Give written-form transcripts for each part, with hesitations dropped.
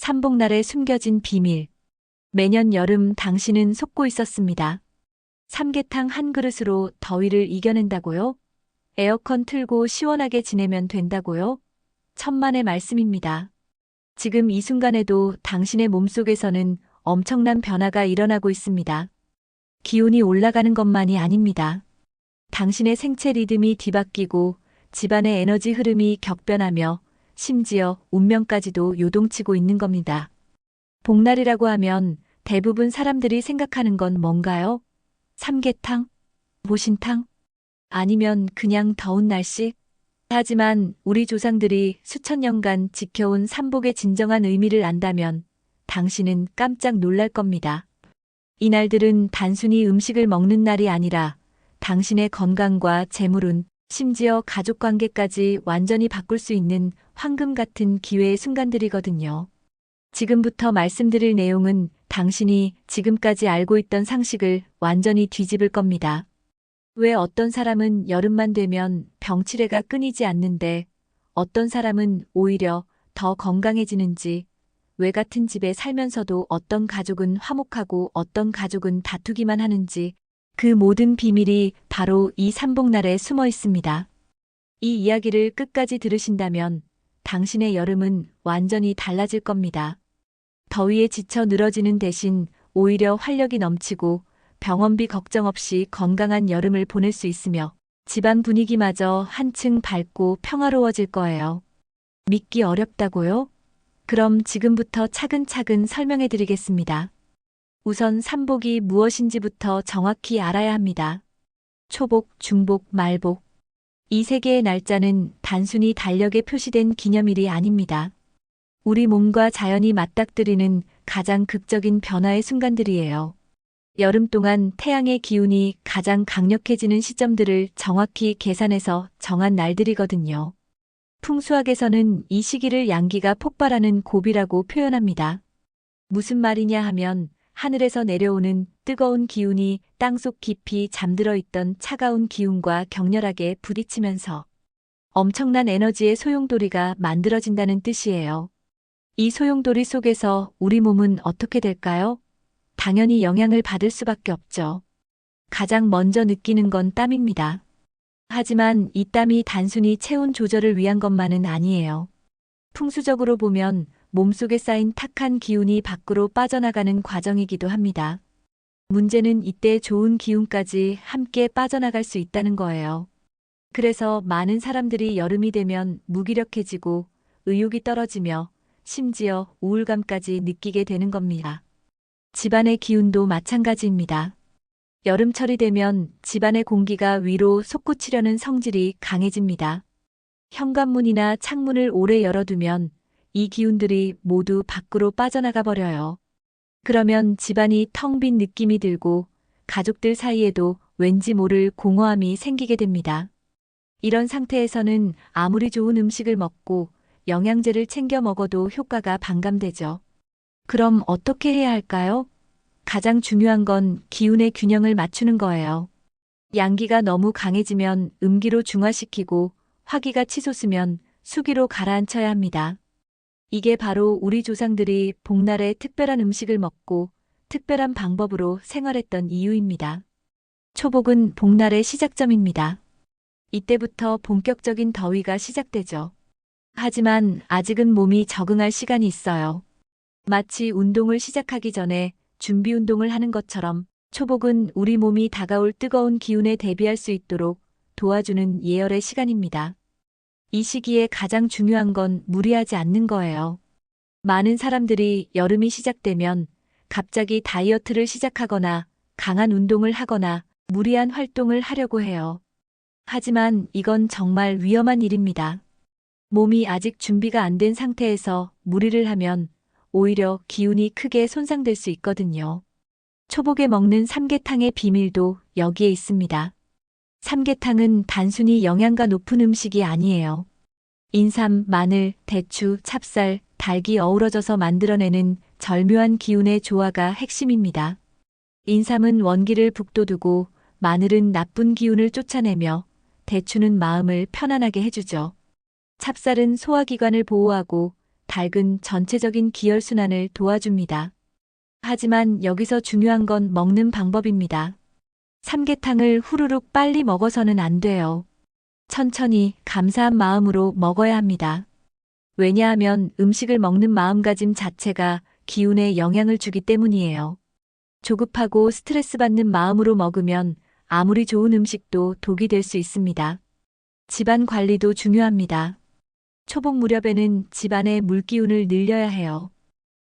삼복날에 숨겨진 비밀. 매년 여름 당신은 속고 있었습니다. 삼계탕 한 그릇으로 더위를 이겨낸다고요? 에어컨 틀고 시원하게 지내면 된다고요? 천만의 말씀입니다. 지금 이 순간에도 당신의 몸속에서는 엄청난 변화가 일어나고 있습니다. 기온이 올라가는 것만이 아닙니다. 당신의 생체 리듬이 뒤바뀌고 집안의 에너지 흐름이 격변하며 심지어 운명까지도 요동치고 있는 겁니다. 복날이라고 하면 대부분 사람들이 생각하는 건 뭔가요? 삼계탕? 보신탕? 아니면 그냥 더운 날씨? 하지만 우리 조상들이 수천 년간 지켜온 삼복의 진정한 의미를 안다면 당신은 깜짝 놀랄 겁니다. 이 날들은 단순히 음식을 먹는 날이 아니라 당신의 건강과 재물운, 심지어 가족 관계까지 완전히 바꿀 수 있는 황금 같은 기회의 순간들이거든요. 지금부터 말씀드릴 내용은 당신이 지금까지 알고 있던 상식을 완전히 뒤집을 겁니다. 왜 어떤 사람은 여름만 되면 병치레가 끊이지 않는데 어떤 사람은 오히려 더 건강해지는지, 왜 같은 집에 살면서도 어떤 가족은 화목하고 어떤 가족은 다투기만 하는지, 그 모든 비밀이 바로 이 삼복날에 숨어 있습니다. 이 이야기를 끝까지 들으신다면 당신의 여름은 완전히 달라질 겁니다. 더위에 지쳐 늘어지는 대신 오히려 활력이 넘치고 병원비 걱정 없이 건강한 여름을 보낼 수 있으며 집안 분위기마저 한층 밝고 평화로워질 거예요. 믿기 어렵다고요? 그럼 지금부터 차근차근 설명해 드리겠습니다. 우선 삼복이 무엇인지부터 정확히 알아야 합니다. 초복, 중복, 말복. 이 세 개의 날짜는 단순히 달력에 표시된 기념일이 아닙니다. 우리 몸과 자연이 맞닥뜨리는 가장 극적인 변화의 순간들이에요. 여름 동안 태양의 기운이 가장 강력해지는 시점들을 정확히 계산해서 정한 날들이거든요. 풍수학에서는 이 시기를 양기가 폭발하는 고비라고 표현합니다. 무슨 말이냐 하면 하늘에서 내려오는 뜨거운 기운이 땅속 깊이 잠들어 있던 차가운 기운과 격렬하게 부딪히면서 엄청난 에너지의 소용돌이가 만들어진다는 뜻이에요. 이 소용돌이 속에서 우리 몸은 어떻게 될까요? 당연히 영향을 받을 수밖에 없죠. 가장 먼저 느끼는 건 땀입니다. 하지만 이 땀이 단순히 체온 조절을 위한 것만은 아니에요. 풍수적으로 보면 몸속에 쌓인 탁한 기운이 밖으로 빠져나가는 과정이기도 합니다. 문제는 이때 좋은 기운까지 함께 빠져나갈 수 있다는 거예요. 그래서 많은 사람들이 여름이 되면 무기력해지고 의욕이 떨어지며 심지어 우울감까지 느끼게 되는 겁니다. 집안의 기운도 마찬가지입니다. 여름철이 되면 집안의 공기가 위로 솟구치려는 성질이 강해집니다. 현관문이나 창문을 오래 열어두면 이 기운들이 모두 밖으로 빠져나가 버려요. 그러면 집안이 텅 빈 느낌이 들고 가족들 사이에도 왠지 모를 공허함이 생기게 됩니다. 이런 상태에서는 아무리 좋은 음식을 먹고 영양제를 챙겨 먹어도 효과가 반감되죠. 그럼 어떻게 해야 할까요? 가장 중요한 건 기운의 균형을 맞추는 거예요. 양기가 너무 강해지면 음기로 중화시키고 화기가 치솟으면 수기로 가라앉혀야 합니다. 이게 바로 우리 조상들이 복날에 특별한 음식을 먹고 특별한 방법으로 생활했던 이유입니다. 초복은 복날의 시작점입니다. 이때부터 본격적인 더위가 시작되죠. 하지만 아직은 몸이 적응할 시간이 있어요. 마치 운동을 시작하기 전에 준비 운동을 하는 것처럼 초복은 우리 몸이 다가올 뜨거운 기운에 대비할 수 있도록 도와주는 예열의 시간입니다. 이 시기에 가장 중요한 건 무리하지 않는 거예요. 많은 사람들이 여름이 시작되면 갑자기 다이어트를 시작하거나 강한 운동을 하거나 무리한 활동을 하려고 해요. 하지만 이건 정말 위험한 일입니다. 몸이 아직 준비가 안 된 상태에서 무리를 하면 오히려 기운이 크게 손상될 수 있거든요. 초복에 먹는 삼계탕의 비밀도 여기에 있습니다. 삼계탕은 단순히 영양가 높은 음식이 아니에요. 인삼, 마늘, 대추, 찹쌀, 닭이 어우러져서 만들어내는 절묘한 기운의 조화가 핵심입니다. 인삼은 원기를 북돋우고 마늘은 나쁜 기운을 쫓아내며 대추는 마음을 편안하게 해주죠. 찹쌀은 소화기관을 보호하고 닭은 전체적인 기혈순환을 도와줍니다. 하지만 여기서 중요한 건 먹는 방법입니다. 삼계탕을 후루룩 빨리 먹어서는 안 돼요. 천천히 감사한 마음으로 먹어야 합니다. 왜냐하면 음식을 먹는 마음가짐 자체가 기운에 영향을 주기 때문이에요. 조급하고 스트레스 받는 마음으로 먹으면 아무리 좋은 음식도 독이 될 수 있습니다. 집안 관리도 중요합니다. 초복 무렵에는 집안의 물기운을 늘려야 해요.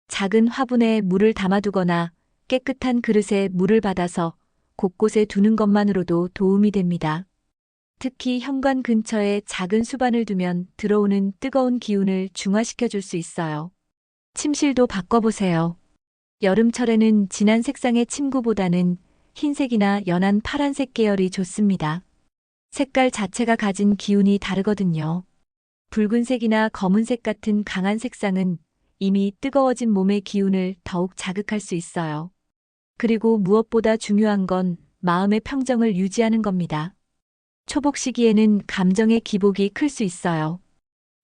작은 화분에 물을 담아두거나 깨끗한 그릇에 물을 받아서 곳곳에 두는 것만으로도 도움이 됩니다. 특히 현관 근처에 작은 수반을 두면 들어오는 뜨거운 기운을 중화시켜 줄 수 있어요. 침실도 바꿔보세요. 여름철에는 진한 색상의 침구보다는 흰색이나 연한 파란색 계열이 좋습니다. 색깔 자체가 가진 기운이 다르거든요. 붉은색이나 검은색 같은 강한 색상은 이미 뜨거워진 몸의 기운을 더욱 자극할 수 있어요. 그리고 무엇보다 중요한 건 마음의 평정을 유지하는 겁니다. 초복 시기에는 감정의 기복이 클 수 있어요.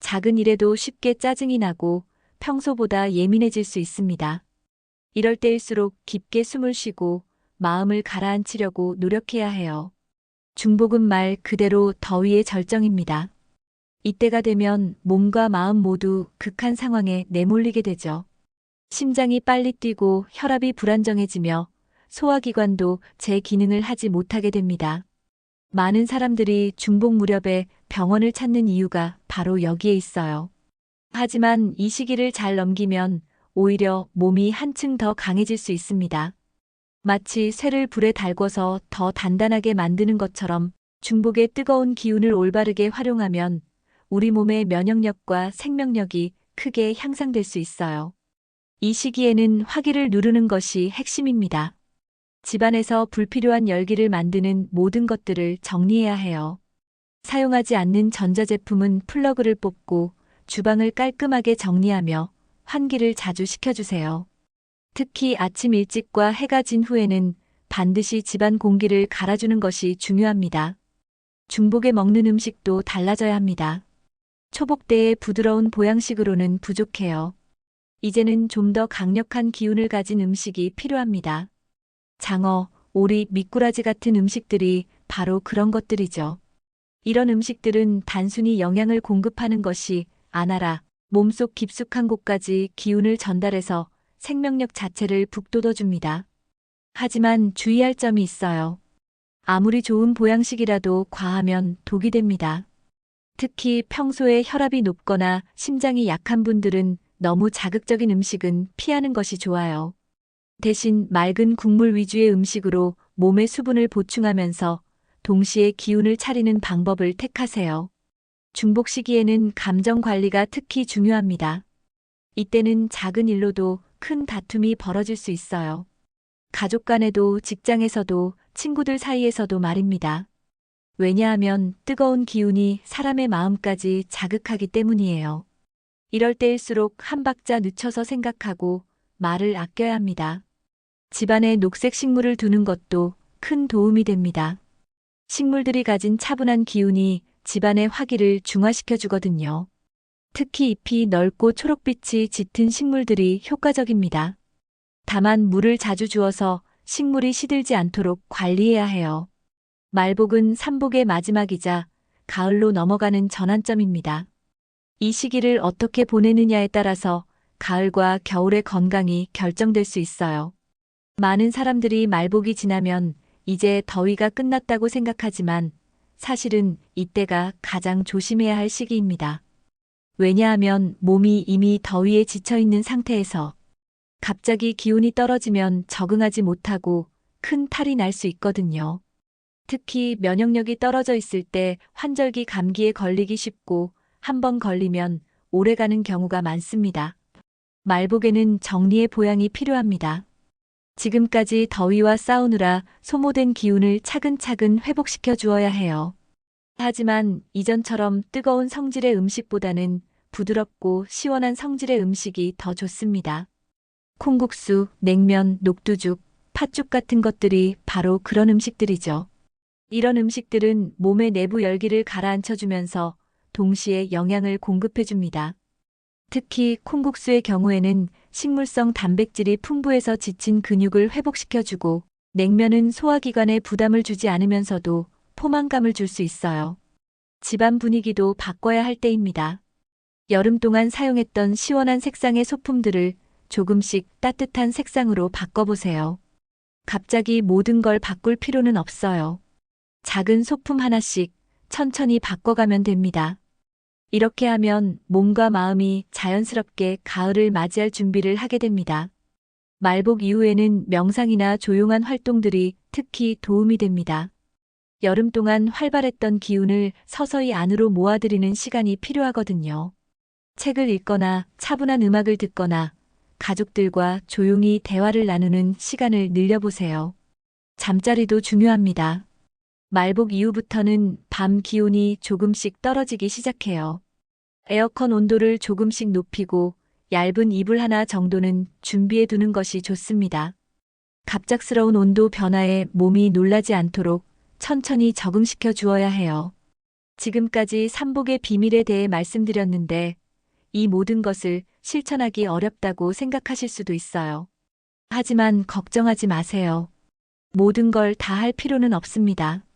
작은 일에도 쉽게 짜증이 나고 평소보다 예민해질 수 있습니다. 이럴 때일수록 깊게 숨을 쉬고 마음을 가라앉히려고 노력해야 해요. 중복은 말 그대로 더위의 절정입니다. 이때가 되면 몸과 마음 모두 극한 상황에 내몰리게 되죠. 심장이 빨리 뛰고 혈압이 불안정해지며 소화기관도 제 기능을 하지 못하게 됩니다. 많은 사람들이 중복 무렵에 병원을 찾는 이유가 바로 여기에 있어요. 하지만 이 시기를 잘 넘기면 오히려 몸이 한층 더 강해질 수 있습니다. 마치 쇠를 불에 달궈서 더 단단하게 만드는 것처럼 중복의 뜨거운 기운을 올바르게 활용하면 우리 몸의 면역력과 생명력이 크게 향상될 수 있어요. 이 시기에는 화기를 누르는 것이 핵심입니다. 집안에서 불필요한 열기를 만드는 모든 것들을 정리해야 해요. 사용하지 않는 전자제품은 플러그를 뽑고 주방을 깔끔하게 정리하며 환기를 자주 시켜주세요. 특히 아침 일찍과 해가 진 후에는 반드시 집안 공기를 갈아주는 것이 중요합니다. 중복에 먹는 음식도 달라져야 합니다. 초복 때의 부드러운 보양식으로는 부족해요. 이제는 좀 더 강력한 기운을 가진 음식이 필요합니다. 장어, 오리, 미꾸라지 같은 음식들이 바로 그런 것들이죠. 이런 음식들은 단순히 영양을 공급하는 것이 아니라 몸속 깊숙한 곳까지 기운을 전달해서 생명력 자체를 북돋워줍니다. 하지만 주의할 점이 있어요. 아무리 좋은 보양식이라도 과하면 독이 됩니다. 특히 평소에 혈압이 높거나 심장이 약한 분들은 너무 자극적인 음식은 피하는 것이 좋아요. 대신 맑은 국물 위주의 음식으로 몸의 수분을 보충하면서 동시에 기운을 차리는 방법을 택하세요. 중복 시기에는 감정 관리가 특히 중요합니다. 이때는 작은 일로도 큰 다툼이 벌어질 수 있어요. 가족 간에도 직장에서도 친구들 사이에서도 말입니다. 왜냐하면 뜨거운 기운이 사람의 마음까지 자극하기 때문이에요. 이럴 때일수록 한 박자 늦춰서 생각하고 말을 아껴야 합니다. 집안에 녹색 식물을 두는 것도 큰 도움이 됩니다. 식물들이 가진 차분한 기운이 집안의 화기를 중화시켜 주거든요. 특히 잎이 넓고 초록빛이 짙은 식물들이 효과적입니다. 다만 물을 자주 주어서 식물이 시들지 않도록 관리해야 해요. 말복은 삼복의 마지막이자 가을로 넘어가는 전환점입니다. 이 시기를 어떻게 보내느냐에 따라서 가을과 겨울의 건강이 결정될 수 있어요. 많은 사람들이 말복이 지나면 이제 더위가 끝났다고 생각하지만 사실은 이때가 가장 조심해야 할 시기입니다. 왜냐하면 몸이 이미 더위에 지쳐 있는 상태에서 갑자기 기온이 떨어지면 적응하지 못하고 큰 탈이 날 수 있거든요. 특히 면역력이 떨어져 있을 때 환절기 감기에 걸리기 쉽고 한번 걸리면 오래가는 경우가 많습니다. 말복에는 정리의 보양이 필요합니다. 지금까지 더위와 싸우느라 소모된 기운을 차근차근 회복시켜 주어야 해요. 하지만 이전처럼 뜨거운 성질의 음식보다는 부드럽고 시원한 성질의 음식이 더 좋습니다. 콩국수, 냉면, 녹두죽, 팥죽 같은 것들이 바로 그런 음식들이죠. 이런 음식들은 몸의 내부 열기를 가라앉혀주면서 동시에 영양을 공급해줍니다. 특히 콩국수의 경우에는 식물성 단백질이 풍부해서 지친 근육을 회복시켜주고, 냉면은 소화기관에 부담을 주지 않으면서도 포만감을 줄 수 있어요. 집안 분위기도 바꿔야 할 때입니다. 여름 동안 사용했던 시원한 색상의 소품들을 조금씩 따뜻한 색상으로 바꿔보세요. 갑자기 모든 걸 바꿀 필요는 없어요. 작은 소품 하나씩 천천히 바꿔가면 됩니다. 이렇게 하면 몸과 마음이 자연스럽게 가을을 맞이할 준비를 하게 됩니다. 말복 이후에는 명상이나 조용한 활동들이 특히 도움이 됩니다. 여름 동안 활발했던 기운을 서서히 안으로 모아들이는 시간이 필요하거든요. 책을 읽거나 차분한 음악을 듣거나 가족들과 조용히 대화를 나누는 시간을 늘려보세요. 잠자리도 중요합니다. 말복 이후부터는 밤 기온이 조금씩 떨어지기 시작해요. 에어컨 온도를 조금씩 높이고 얇은 이불 하나 정도는 준비해 두는 것이 좋습니다. 갑작스러운 온도 변화에 몸이 놀라지 않도록 천천히 적응시켜 주어야 해요. 지금까지 삼복의 비밀에 대해 말씀드렸는데 이 모든 것을 실천하기 어렵다고 생각하실 수도 있어요. 하지만 걱정하지 마세요. 모든 걸 다 할 필요는 없습니다.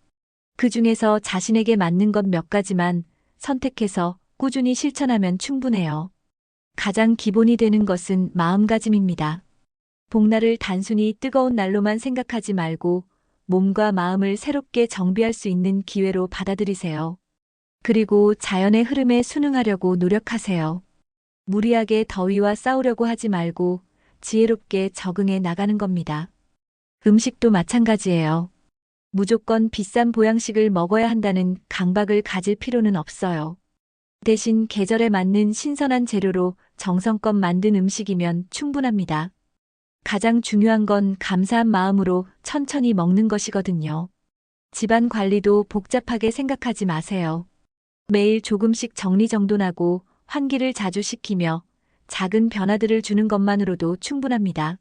그 중에서 자신에게 맞는 것 몇 가지만 선택해서 꾸준히 실천하면 충분해요. 가장 기본이 되는 것은 마음가짐입니다. 복날을 단순히 뜨거운 날로만 생각하지 말고 몸과 마음을 새롭게 정비할 수 있는 기회로 받아들이세요. 그리고 자연의 흐름에 순응하려고 노력하세요. 무리하게 더위와 싸우려고 하지 말고 지혜롭게 적응해 나가는 겁니다. 음식도 마찬가지예요. 무조건 비싼 보양식을 먹어야 한다는 강박을 가질 필요는 없어요. 대신 계절에 맞는 신선한 재료로 정성껏 만든 음식이면 충분합니다. 가장 중요한 건 감사한 마음으로 천천히 먹는 것이거든요. 집안 관리도 복잡하게 생각하지 마세요. 매일 조금씩 정리정돈하고 환기를 자주 시키며 작은 변화들을 주는 것만으로도 충분합니다.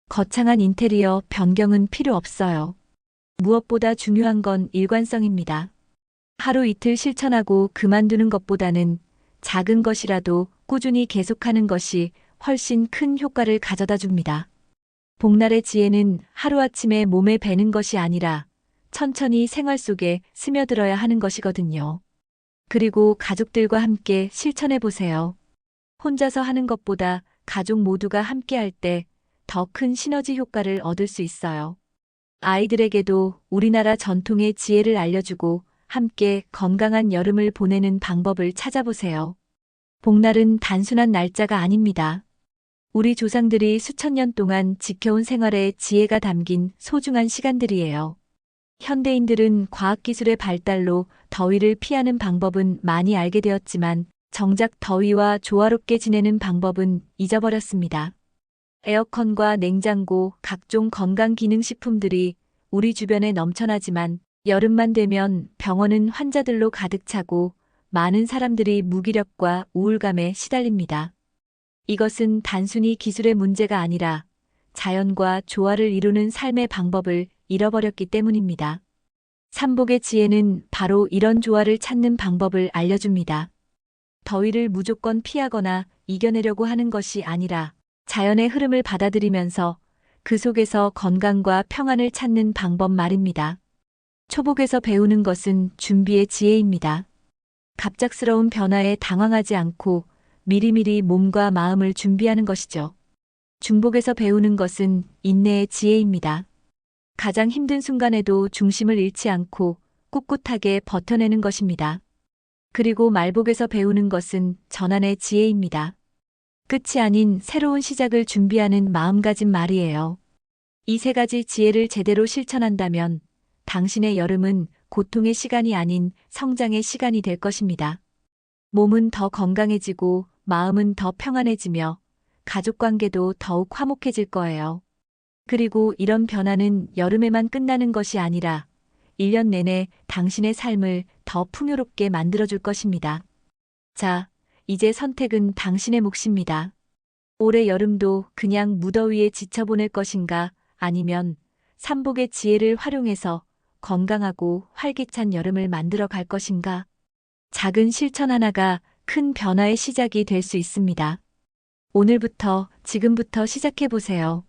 거창한 인테리어 변경은 필요 없어요. 무엇보다 중요한 건 일관성입니다. 하루 이틀 실천하고 그만두는 것보다는 작은 것이라도 꾸준히 계속하는 것이 훨씬 큰 효과를 가져다 줍니다. 복날의 지혜는 하루아침에 몸에 배는 것이 아니라 천천히 생활 속에 스며들어야 하는 것이거든요. 그리고 가족들과 함께 실천해 보세요. 혼자서 하는 것보다 가족 모두가 함께 할 때 더 큰 시너지 효과를 얻을 수 있어요. 아이들에게도 우리나라 전통의 지혜를 알려주고 함께 건강한 여름을 보내는 방법을 찾아보세요. 복날은 단순한 날짜가 아닙니다. 우리 조상들이 수천 년 동안 지켜온 생활의 지혜가 담긴 소중한 시간들이에요. 현대인들은 과학기술의 발달로 더위를 피하는 방법은 많이 알게 되었지만 정작 더위와 조화롭게 지내는 방법은 잊어버렸습니다. 에어컨과 냉장고, 각종 건강기능식품들이 우리 주변에 넘쳐나지만 여름만 되면 병원은 환자들로 가득 차고 많은 사람들이 무기력과 우울감에 시달립니다. 이것은 단순히 기술의 문제가 아니라 자연과 조화를 이루는 삶의 방법을 잃어버렸기 때문입니다. 삼복의 지혜는 바로 이런 조화를 찾는 방법을 알려줍니다. 더위를 무조건 피하거나 이겨내려고 하는 것이 아니라 자연의 흐름을 받아들이면서 그 속에서 건강과 평안을 찾는 방법 말입니다. 초복에서 배우는 것은 준비의 지혜입니다. 갑작스러운 변화에 당황하지 않고 미리미리 몸과 마음을 준비하는 것이죠. 중복에서 배우는 것은 인내의 지혜입니다. 가장 힘든 순간에도 중심을 잃지 않고 꿋꿋하게 버텨내는 것입니다. 그리고 말복에서 배우는 것은 전환의 지혜입니다. 끝이 아닌 새로운 시작을 준비하는 마음가짐 말이에요. 이 세 가지 지혜를 제대로 실천한다면 당신의 여름은 고통의 시간이 아닌 성장의 시간이 될 것입니다. 몸은 더 건강해지고 마음은 더 평안해지며 가족 관계도 더욱 화목해질 거예요. 그리고 이런 변화는 여름에만 끝나는 것이 아니라 1년 내내 당신의 삶을 더 풍요롭게 만들어줄 것입니다. 자, 이제 선택은 당신의 몫입니다. 올해 여름도 그냥 무더위에 지쳐보낼 것인가 아니면 삼복의 지혜를 활용해서 건강하고 활기찬 여름을 만들어 갈 것인가? 작은 실천 하나가 큰 변화의 시작이 될 수 있습니다. 오늘부터, 지금부터 시작해 보세요.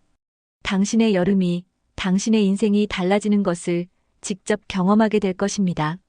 당신의 여름이, 당신의 인생이 달라지는 것을 직접 경험하게 될 것입니다.